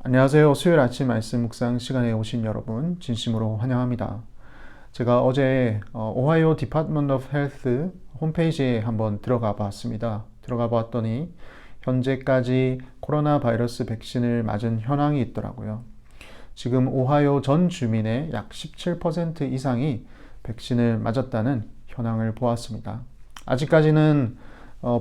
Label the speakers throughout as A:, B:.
A: 안녕하세요. 수요일 아침 말씀 묵상 시간에 오신 여러분 진심으로 환영합니다. 제가 어제 오하이오 디파트먼트 오브 헬스 홈페이지에 한번 들어가 봤습니다. 들어가 봤더니 현재까지 코로나 바이러스 백신을 맞은 현황이 있더라고요. 지금 오하이오 전 주민의 약 17% 이상이 백신을 맞았다는 현황을 보았습니다. 아직까지는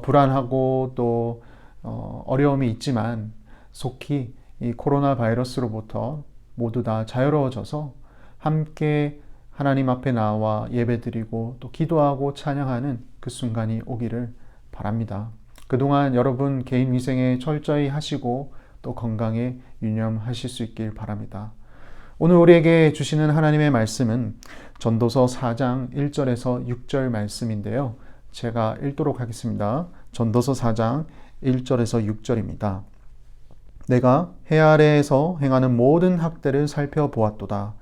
A: 불안하고 또 어려움이 있지만 속히 이 코로나 바이러스로부터 모두 다 자유로워져서 함께 하나님 앞에 나와 예배드리고 또 기도하고 찬양하는 그 순간이 오기를 바랍니다. 그동안 여러분 개인 위생에 철저히 하시고 또 건강에 유념하실 수 있길 바랍니다. 오늘 우리에게 주시는 하나님의 말씀은 전도서 4장 1절에서 6절 말씀인데요. 제가 읽도록 하겠습니다. 전도서 4장 1절에서 6절입니다. 내가 해 아래에서 행하는 모든 학대를 살펴보았도다.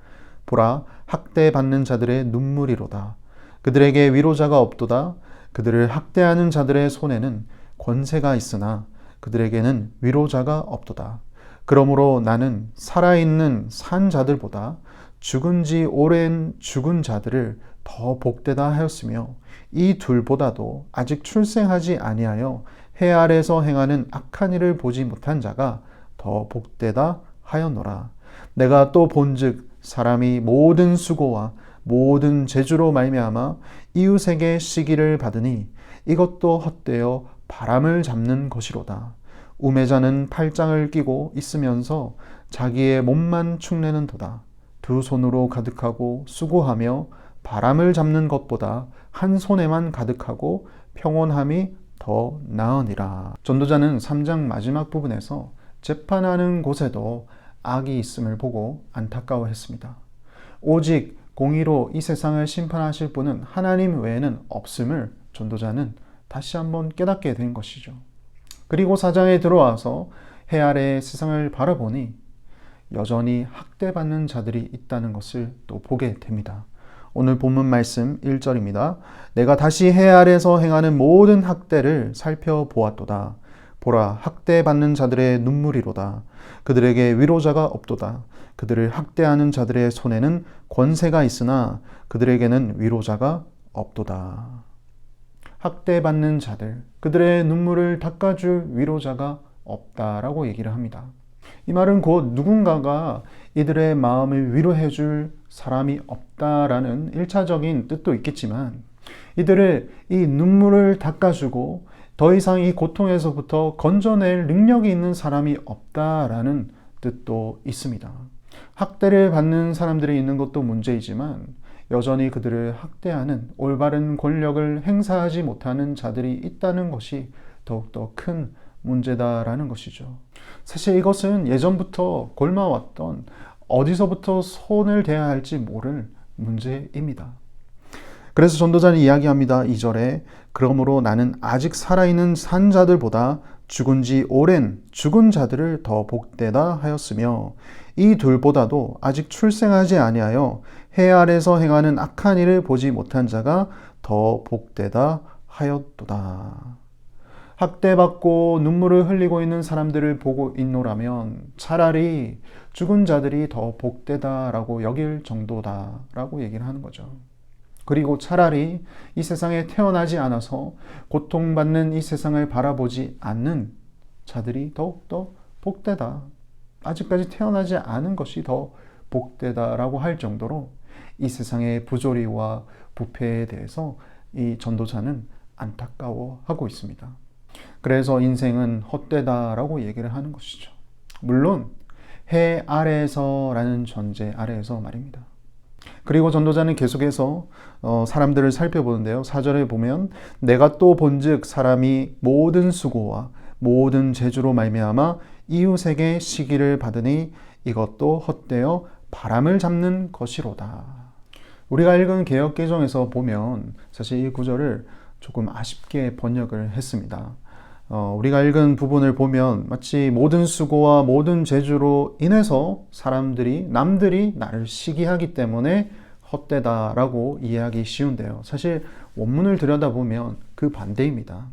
A: 보라, 학대받는 자들의 눈물이로다. 그들에게 위로자가 없도다. 그들을 학대하는 자들의 손에는 권세가 있으나 그들에게는 위로자가 없도다. 그러므로 나는 살아있는 산 자들보다 죽은 지 오랜 죽은 자들을 더 복되다 하였으며 이 둘보다도 아직 출생하지 아니하여 해 아래에서 행하는 악한 일을 보지 못한 자가 더 복되다 하였노라. 내가 또 본즉 사람이 모든 수고와 모든 재주로 말미암아 이웃에게 시기를 받으니 이것도 헛되어 바람을 잡는 것이로다. 우매자는 팔짱을 끼고 있으면서 자기의 몸만 축내는 도다. 두 손으로 가득하고 수고하며 바람을 잡는 것보다 한 손에만 가득하고 평온함이 더 나으니라. 전도자는 3장 마지막 부분에서 재판하는 곳에도 악이 있음을 보고 안타까워했습니다. 오직 공의로 이 세상을 심판하실 분은 하나님 외에는 없음을 전도자는 다시 한번 깨닫게 된 것이죠. 그리고 4장에 들어와서 해 아래의 세상을 바라보니 여전히 학대받는 자들이 있다는 것을 또 보게 됩니다. 오늘 본문 말씀 1절입니다. 내가 다시 해 아래에서 행하는 모든 학대를 살펴보았도다. 보라, 학대받는 자들의 눈물이로다. 그들에게 위로자가 없도다. 그들을 학대하는 자들의 손에는 권세가 있으나 그들에게는 위로자가 없도다. 학대받는 자들, 그들의 눈물을 닦아줄 위로자가 없다라고 얘기를 합니다. 이 말은 곧 누군가가 이들의 마음을 위로해줄 사람이 없다라는 1차적인 뜻도 있겠지만 이들의 이 눈물을 닦아주고 더 이상 이 고통에서부터 건져낼 능력이 있는 사람이 없다라는 뜻도 있습니다. 학대를 받는 사람들이 있는 것도 문제이지만 여전히 그들을 학대하는 올바른 권력을 행사하지 못하는 자들이 있다는 것이 더욱더 큰 문제다라는 것이죠. 사실 이것은 예전부터 골마왔던 어디서부터 손을 대야 할지 모를 문제입니다. 그래서 전도자는 이야기합니다. 2절에 그러므로 나는 아직 살아있는 산 자들보다 죽은 지 오랜 죽은 자들을 더 복되다 하였으며 이 둘보다도 아직 출생하지 아니하여 해 아래에서 행하는 악한 일을 보지 못한 자가 더 복되다 하였도다. 학대받고 눈물을 흘리고 있는 사람들을 보고 있노라면 차라리 죽은 자들이 더 복되다라고 여길 정도다라고 얘기를 하는 거죠. 그리고 차라리 이 세상에 태어나지 않아서 고통받는 이 세상을 바라보지 않는 자들이 더욱더 복되다. 아직까지 태어나지 않은 것이 더 복되다라고 할 정도로 이 세상의 부조리와 부패에 대해서 이 전도자는 안타까워하고 있습니다. 그래서 인생은 헛되다라고 얘기를 하는 것이죠. 물론 해 아래에서라는 전제 아래에서 말입니다. 그리고 전도자는 계속해서 사람들을 살펴보는데요. 4절에 보면 내가 또 본즉 사람이 모든 수고와 모든 재주로 말미암아 이웃에게 시기를 받으니 이것도 헛되어 바람을 잡는 것이로다. 우리가 읽은 개역개정에서 보면 사실 이 구절을 조금 아쉽게 번역을 했습니다. 우리가 읽은 부분을 보면 마치 모든 수고와 모든 재주로 인해서 남들이 나를 시기하기 때문에 헛되다라고 이해하기 쉬운데요. 사실 원문을 들여다보면 그 반대입니다.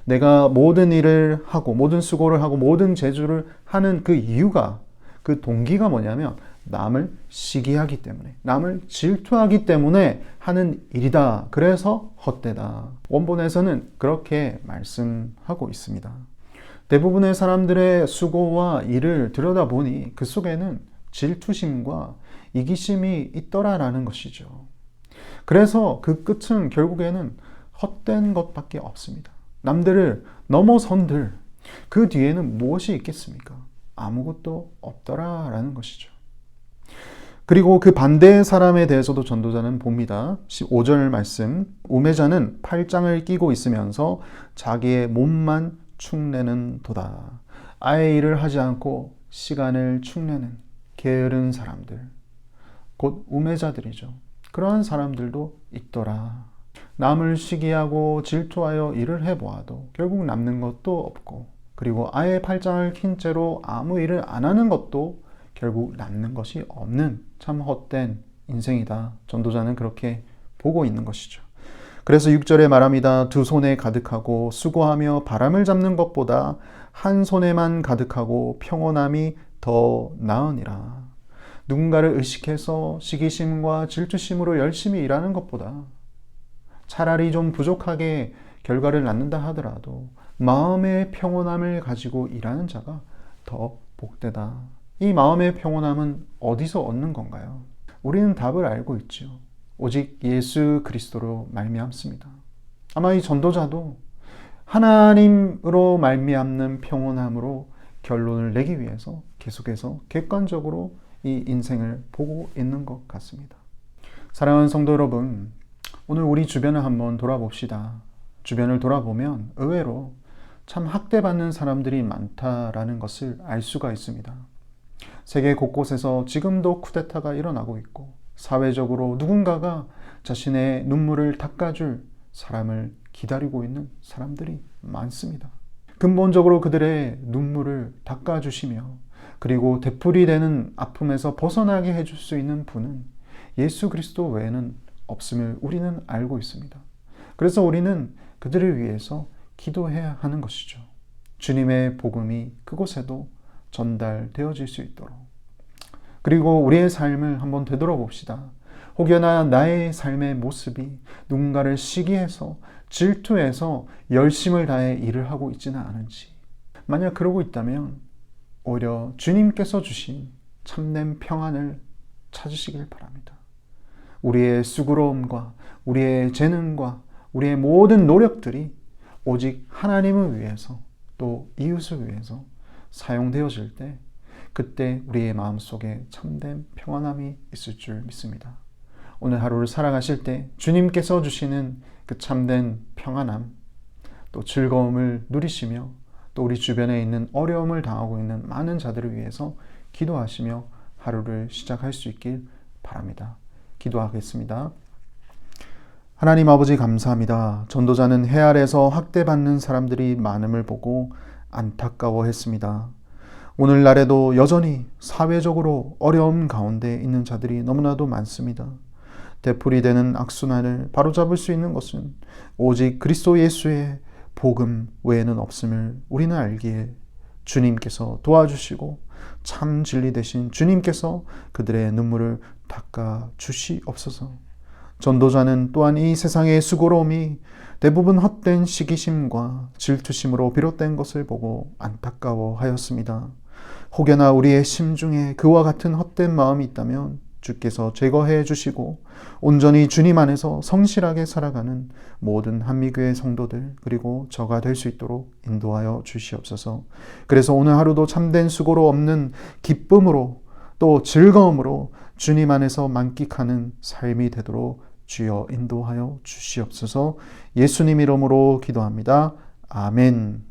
A: 내가 모든 일을 하고 모든 수고를 하고 모든 재주를 하는 그 이유가 그 동기가 뭐냐면 남을 시기하기 때문에, 남을 질투하기 때문에 하는 일이다. 그래서 헛되다. 원본에서는 그렇게 말씀하고 있습니다. 대부분의 사람들의 수고와 일을 들여다보니 그 속에는 질투심과 이기심이 있더라라는 것이죠. 그래서 그 끝은 결국에는 헛된 것밖에 없습니다. 남들을 넘어선들 그 뒤에는 무엇이 있겠습니까? 아무것도 없더라라는 것이죠. 그리고 그 반대의 사람에 대해서도 전도자는 봅니다. 15절 말씀, 우매자는 팔짱을 끼고 있으면서 자기의 몸만 축내는 도다. 아예 일을 하지 않고 시간을 축내는 게으른 사람들, 곧 우매자들이죠. 그러한 사람들도 있더라. 남을 시기하고 질투하여 일을 해보아도 결국 남는 것도 없고, 그리고 아예 팔짱을 낀 채로 아무 일을 안 하는 것도 결국 남는 것이 없는 참 헛된 인생이다. 전도자는 그렇게 보고 있는 것이죠. 그래서 6절에 말합니다. 두 손에 가득하고 수고하며 바람을 잡는 것보다 한 손에만 가득하고 평온함이 더 나으니라. 누군가를 의식해서 시기심과 질투심으로 열심히 일하는 것보다 차라리 좀 부족하게 결과를 낳는다 하더라도 마음의 평온함을 가지고 일하는 자가 더 복되다. 이 마음의 평온함은 어디서 얻는 건가요? 우리는 답을 알고 있죠. 오직 예수 그리스도로 말미암습니다. 아마 이 전도자도 하나님으로 말미암는 평온함으로 결론을 내기 위해서 계속해서 객관적으로 이 인생을 보고 있는 것 같습니다. 사랑하는 성도 여러분, 오늘 우리 주변을 한번 돌아봅시다. 주변을 돌아보면 의외로 참 학대받는 사람들이 많다라는 것을 알 수가 있습니다. 세계 곳곳에서 지금도 쿠데타가 일어나고 있고, 사회적으로 누군가가 자신의 눈물을 닦아줄 사람을 기다리고 있는 사람들이 많습니다. 근본적으로 그들의 눈물을 닦아주시며, 그리고 되풀이되는 아픔에서 벗어나게 해줄 수 있는 분은 예수 그리스도 외에는 없음을 우리는 알고 있습니다. 그래서 우리는 그들을 위해서 기도해야 하는 것이죠. 주님의 복음이 그곳에도 전달되어질 수 있도록. 그리고 우리의 삶을 한번 되돌아봅시다. 혹여나 나의 삶의 모습이 누군가를 시기해서 질투해서 열심을 다해 일을 하고 있지는 않은지, 만약 그러고 있다면 오히려 주님께서 주신 참된 평안을 찾으시길 바랍니다. 우리의 수고로움과 우리의 재능과 우리의 모든 노력들이 오직 하나님을 위해서 또 이웃을 위해서 사용되어질 때, 그때 우리의 마음속에 참된 평안함이 있을 줄 믿습니다. 오늘 하루를 살아가실 때 주님께서 주시는 그 참된 평안함, 또 즐거움을 누리시며, 또 우리 주변에 있는 어려움을 당하고 있는 많은 자들을 위해서 기도하시며 하루를 시작할 수 있길 바랍니다. 기도하겠습니다. 하나님 아버지 감사합니다. 전도자는 해 아래서 학대받는 사람들이 많음을 보고 안타까워했습니다. 오늘날에도 여전히 사회적으로 어려움 가운데 있는 자들이 너무나도 많습니다. 되풀이되는 악순환을 바로잡을 수 있는 것은 오직 그리스도 예수의 복음 외에는 없음을 우리는 알기에 주님께서 도와주시고 참 진리 되신 주님께서 그들의 눈물을 닦아 주시옵소서. 전도자는 또한 이 세상의 수고로움이 대부분 헛된 시기심과 질투심으로 비롯된 것을 보고 안타까워하였습니다. 혹여나 우리의 심중에 그와 같은 헛된 마음이 있다면 주께서 제거해 주시고 온전히 주님 안에서 성실하게 살아가는 모든 한미교회 성도들, 그리고 저가 될 수 있도록 인도하여 주시옵소서. 그래서 오늘 하루도 참된 수고로 없는 기쁨으로 또 즐거움으로 주님 안에서 만끽하는 삶이 되도록 주여 인도하여 주시옵소서. 예수님 이름으로 기도합니다. 아멘.